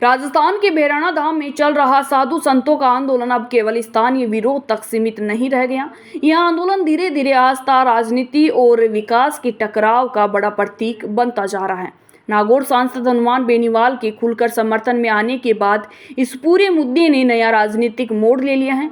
राजस्थान के भैरवनाथ धाम में चल रहा साधु संतों का आंदोलन अब केवल स्थानीय विरोध तक सीमित नहीं रह गया। यह आंदोलन धीरे धीरे आस्था, राजनीति और विकास के टकराव का बड़ा प्रतीक बनता जा रहा है। नागौर सांसद हनुमान बेनीवाल के खुलकर समर्थन में आने के बाद इस पूरे मुद्दे ने नया राजनीतिक मोड़ ले लिया है।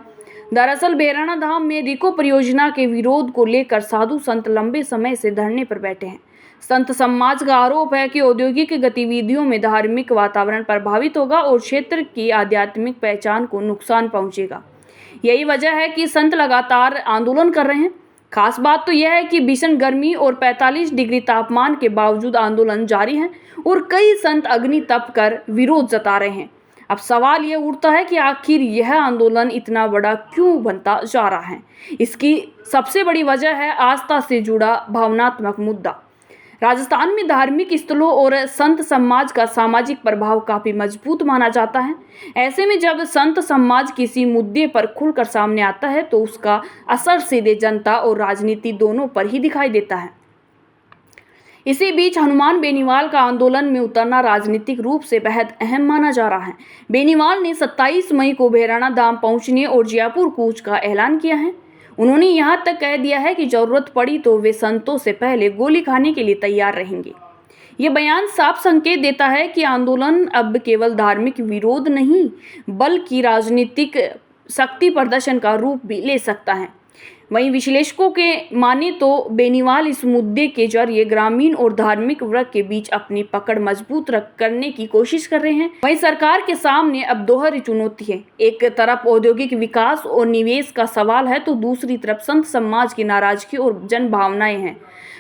दरअसल भैरवनाथ धाम में रिको परियोजना के विरोध को लेकर साधु संत लंबे समय से धरने पर बैठे हैं। संत समाज का आरोप है कि औद्योगिक गतिविधियों में धार्मिक वातावरण प्रभावित होगा और क्षेत्र की आध्यात्मिक पहचान को नुकसान पहुंचेगा। यही वजह है कि संत लगातार आंदोलन कर रहे हैं। खास बात तो यह है कि भीषण गर्मी और 45 डिग्री तापमान के बावजूद आंदोलन जारी है और कई संत अग्नि तप कर विरोध जता रहे हैं। अब सवाल यह उठता है कि आखिर यह आंदोलन इतना बड़ा क्यों बनता जा रहा है। इसकी सबसे बड़ी वजह है आस्था से जुड़ा भावनात्मक मुद्दा। राजस्थान में धार्मिक स्थलों और संत समाज का सामाजिक प्रभाव काफी मजबूत माना जाता है। ऐसे में जब संत समाज किसी मुद्दे पर खुलकर सामने आता है तो उसका असर सीधे जनता और राजनीति दोनों पर ही दिखाई देता है। इसी बीच हनुमान बेनीवाल का आंदोलन में उतरना राजनीतिक रूप से बेहद अहम माना जा रहा है। बेनीवाल ने 27 मई को भैरवनाथ धाम पहुंचने और जयपुर कूच का ऐलान किया है। उन्होंने यहां तक कह दिया है कि जरूरत पड़ी तो वे संतों से पहले गोली खाने के लिए तैयार रहेंगे। ये बयान साफ संकेत देता है कि आंदोलन अब केवल धार्मिक विरोध नहीं बल्कि राजनीतिक शक्ति प्रदर्शन का रूप भी ले सकता है। वहीं विश्लेषकों के माने तो बेनीवाल इस मुद्दे के जरिए ग्रामीण और धार्मिक वर्ग के बीच अपनी पकड़ मजबूत करने की कोशिश कर रहे हैं। वहीं सरकार के सामने अब दोहरी चुनौती है। एक तरफ औद्योगिक विकास और निवेश का सवाल है तो दूसरी तरफ संत समाज की नाराजगी और जन भावनाएं हैं।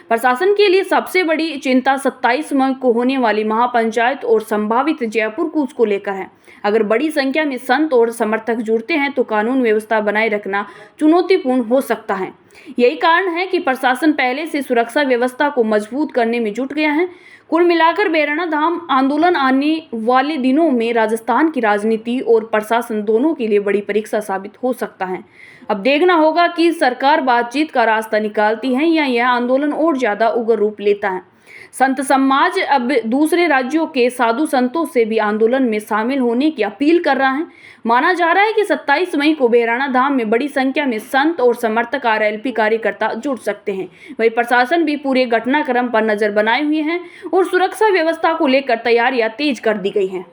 प्रशासन के लिए सबसे बड़ी चिंता 27 मई को होने वाली महापंचायत और संभावित जयपुर कूच को लेकर है। अगर बड़ी संख्या में संत और समर्थक जुड़ते हैं तो कानून व्यवस्था बनाए रखना चुनौतीपूर्ण हो सकता है। यही कारण है कि प्रशासन पहले से सुरक्षा व्यवस्था को मजबूत करने में जुट गया है। कुल मिलाकर भैरवनाथ धाम आंदोलन आने वाले दिनों में राजस्थान की राजनीति और प्रशासन दोनों के लिए बड़ी परीक्षा साबित हो सकता है। अब देखना होगा कि सरकार बातचीत का रास्ता निकालती है या यह आंदोलन और ज्यादा उग्र रूप लेता है। संत समाज अब दूसरे राज्यों के साधु संतों से भी आंदोलन में शामिल होने की अपील कर रहा है। माना जा रहा है कि 27 मई को भैरवनाथ धाम में बड़ी संख्या में संत और समर्थक आरएलपी कार्यकर्ता जुड़ सकते हैं। वहीं प्रशासन भी पूरे घटनाक्रम पर नजर बनाए हुए हैं और सुरक्षा व्यवस्था को लेकर तैयारियां तेज कर दी गई हैं।